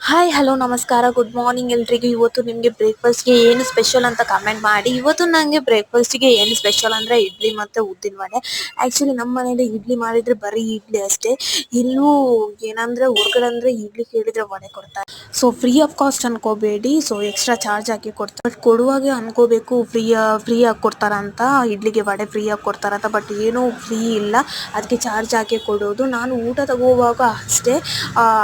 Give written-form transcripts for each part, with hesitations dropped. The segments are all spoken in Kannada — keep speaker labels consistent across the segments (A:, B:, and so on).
A: ಹಾಯ್ ಹಲೋ ನಮಸ್ಕಾರ ಗುಡ್ ಮಾರ್ನಿಂಗ್ ಎಲ್ರಿಗೂ. ಇವತ್ತು ನಿಮಗೆ ಬ್ರೇಕ್ಫಾಸ್ಟ್ಗೆ ಏನು ಸ್ಪೆಷಲ್ ಅಂತ ಕಮೆಂಟ್ ಮಾಡಿ. ಇವತ್ತು ನನಗೆ ಬ್ರೇಕ್ಫಾಸ್ಟ್ಗೆ ಏನು ಸ್ಪೆಷಲ್ ಅಂದರೆ ಇಡ್ಲಿ ಮತ್ತು ಉದ್ದಿನ ವಡೆ. ಆ್ಯಕ್ಚುಲಿ ನಮ್ಮ ಮನೇಲಿ ಇಡ್ಲಿ ಮಾಡಿದರೆ ಬರೀ ಇಡ್ಲಿ ಅಷ್ಟೇ. ಇಲ್ಲೂ ಏನಂದರೆ ಹೊರ್ಗಡೆ ಅಂದರೆ ಇಡ್ಲಿ ಕೇಳಿದರೆ ವಡೆ ಕೊಡ್ತಾರೆ. ಸೊ ಫ್ರೀ ಆಫ್ ಕಾಸ್ಟ್ ಅನ್ಕೋಬೇಡಿ, ಸೊ ಎಕ್ಸ್ಟ್ರಾ ಚಾರ್ಜ್ ಹಾಕಿ ಕೊಡ್ತಾರೆ. ಬಟ್ ಕೊಡುವಾಗೆ ಅನ್ಕೋಬೇಕು ಫ್ರೀಯಾಗಿ ಕೊಡ್ತಾರ ಅಂತ, ಇಡ್ಲಿಗೆ ವಡೆ ಫ್ರೀಯಾಗಿ ಕೊಡ್ತಾರಂತ. ಬಟ್ ಏನೂ ಫ್ರೀ ಇಲ್ಲ, ಅದಕ್ಕೆ ಚಾರ್ಜ್ ಹಾಕಿ ಕೊಡೋದು. ನಾನು ಊಟ ತಗೋವಾಗ ಅಷ್ಟೇ,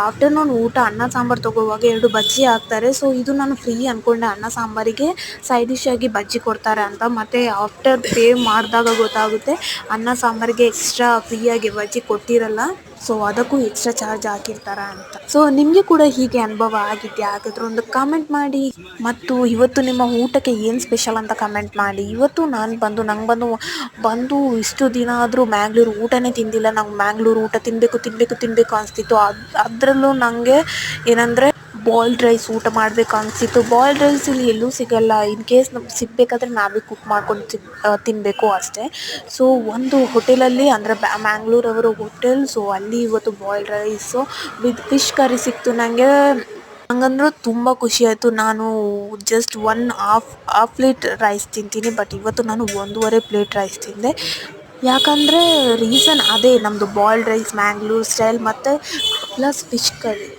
A: ಆಫ್ಟರ್ನೂನ್ ಊಟ ಅನ್ನ ಸಾಂಬಾರು ತಗೋವಾಗ 2 ಬಜ್ಜಿ ಹಾಕ್ತಾರೆ. ಸೊ ಇದು ನಾನು ಫ್ರೀ ಅಂದ್ಕೊಂಡೆ, ಅನ್ನ ಸಾಂಬಾರಿಗೆ ಸೈಡ್ ಡಿಶ್ ಆಗಿ ಬಜ್ಜಿ ಕೊಡ್ತಾರೆ ಅಂತ. ಮತ್ತು ಆಫ್ಟರ್ ಪೇ ಮಾಡಿದಾಗ ಗೊತ್ತಾಗುತ್ತೆ ಅನ್ನ ಸಾಂಬಾರಿಗೆ ಎಕ್ಸ್ಟ್ರಾ ಫ್ರೀಯಾಗಿ ಬಜ್ಜಿ ಕೊಟ್ಟಿರಲ್ಲ, ಸೊ ಅದಕ್ಕೂ ಎಕ್ಸ್ಟ್ರಾ ಚಾರ್ಜ್ ಹಾಕಿರ್ತಾರ ಅಂತ. ಸೊ ನಿಮಗೆ ಕೂಡ ಹೀಗೆ ಅನುಭವ ಆಗಿದೆಯಾ? ಹಾಗಾದ್ರೆ ಒಂದು ಕಾಮೆಂಟ್ ಮಾಡಿ. ಮತ್ತು ಇವತ್ತು ನಿಮ್ಮ ಊಟಕ್ಕೆ ಏನು ಸ್ಪೆಷಲ್ ಅಂತ ಕಮೆಂಟ್ ಮಾಡಿ. ಇವತ್ತು ನಂಗೆ ಬಂದು ಇಷ್ಟು ದಿನ ಆದರೂ ಮ್ಯಾಂಗ್ಳೂರು ಊಟನೇ ತಿಂದಿಲ್ಲ. ನಂಗೆ ಮ್ಯಾಂಗ್ಳೂರು ಊಟ ತಿನ್ನಬೇಕು ಅನಿಸ್ತಿತ್ತು. ಅದರಲ್ಲೂ ನನಗೆ ಏನಂದರೆ ಬಾಯ್ಲ್ಡ್ ರೈಸ್ ಊಟ ಮಾಡಬೇಕು ಅನಿಸಿತ್ತು. ಬಾಯ್ಲ್ಡ್ ರೈಸ್ ಇಲ್ಲಿ ಎಲ್ಲೂ ಸಿಗಲ್ಲ. ಇನ್ ಕೇಸ್ ನಮ್ಗೆ ಸಿಗಬೇಕಾದ್ರೆ ನಾವೇ ಕುಕ್ ಮಾಡ್ಕೊಂಡು ತಿನ್ನಬೇಕು ಅಷ್ಟೇ. ಸೊ ಒಂದು ಹೋಟೆಲಲ್ಲಿ ಅಂದರೆ ಮ್ಯಾಂಗ್ಳೂರವರು ಹೋಟೆಲ್, ಸೊ ಅಲ್ಲಿ ಇವತ್ತು boiled rice with fish curry ಸಿಕ್ತು. ನಂಗಂದ್ರೂ ತುಂಬ ಖುಷಿ ಆಯಿತು. ನಾನು ಜಸ್ಟ್ ಹಾಫ್ ಪ್ಲೇಟ್ ರೈಸ್ ತಿಂತೀನಿ, ಬಟ್ ಇವತ್ತು ನಾನು 1.5 ಪ್ಲೇಟ್ ರೈಸ್ ತಿಂದೆ. ಯಾಕಂದರೆ ರೀಸನ್ ಅದೇ, ನಮ್ಮದು ಬಾಯ್ಲ್ಡ್ ರೈಸ್ ಮ್ಯಾಂಗ್ಳೂರ್ ಸ್ಟೈಲ್ ಮತ್ತು ಪ್ಲಸ್ ಫಿಶ್ ಕರಿ.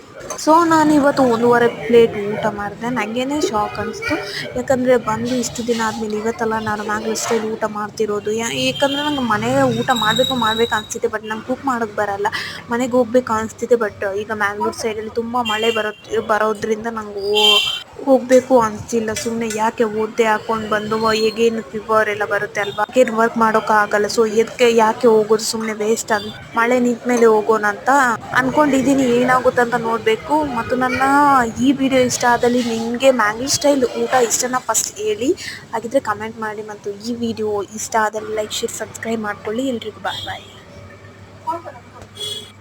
A: ಸೊ ನಾನು ಇವತ್ತು 1.5 ಪ್ಲೇಟ್ ಊಟ ಮಾಡಿದೆ. ನನಗೇನೆ ಶಾಕ್ ಅನಿಸ್ತು. ಯಾಕಂದರೆ ಬಂದು ಇಷ್ಟು ದಿನ ಆದಮೇಲೆ ಇವತ್ತೆಲ್ಲ ನಾನು ಮ್ಯಾಂಗ್ಳೂರ್ ಸ್ಟೈಲ್ ಊಟ ಮಾಡ್ತಿರೋದು. ಯಾಕಂದರೆ ನಂಗೆ ಮನೆಯೇ ಊಟ ಮಾಡಬೇಕು ಅನಿಸ್ತಿದೆ, ಬಟ್ ನಂಗೆ ಕುಕ್ ಮಾಡೋಕ್ಕೆ ಬರಲ್ಲ. ಮನೆಗೆ ಹೋಗ್ಬೇಕು ಅನಿಸ್ತಿದೆ, ಬಟ್ ಈಗ ಮ್ಯಾಂಗ್ಳೂರ್ ಸೈಡಲ್ಲಿ ತುಂಬ ಮಳೆ ಬರೋದ್ರಿಂದ ನಂಗೆ ಹೋಗಬೇಕು ಅನಿಸ್ತಿಲ್ಲ. ಸುಮ್ಮನೆ ಯಾಕೆ ಓದ್ದೆ ಹಾಕ್ಕೊಂಡು ಬಂದು ಹೇಗೇನು ಫೀವರ್ ಎಲ್ಲ ಬರುತ್ತೆ ಅಲ್ವಾ, ಏನು ವರ್ಕ್ ಮಾಡೋಕ್ಕಾಗಲ್ಲ. ಸೊ ಯಾಕೆ ಹೋಗೋದು, ಸುಮ್ಮನೆ ವೇಸ್ಟ್ ಅಂತ ಮಳೆ ನಿಂತ ಮೇಲೆ ಹೋಗೋಣ ಅಂತ ಅಂದ್ಕೊಂಡಿದ್ದೀನಿ. ಏನಾಗುತ್ತೆ ಅಂತ ನೋಡಬೇಕು. ಮತ್ತು ನನ್ನ ಈ ವಿಡಿಯೋ ಇಷ್ಟ ಆದಲ್ಲಿ ನಿಮಗೆ ಮ್ಯಾಂಗ್ಳೂರ್ ಸ್ಟೈಲ್ ಊಟ ಇಷ್ಟನ ಫಸ್ಟ್ ಹೇಳಿ, ಹಾಗಿದ್ರೆ ಕಮೆಂಟ್ ಮಾಡಿ. ಮತ್ತು ಈ ವಿಡಿಯೋ ಇಷ್ಟ ಆದಲ್ಲಿ ಲೈಕ್, ಶೇರ್, ಸಬ್ಸ್ಕ್ರೈಬ್ ಮಾಡ್ಕೊಳ್ಳಿ. ಎಲ್ರಿಗೂ ಬಾಯ್.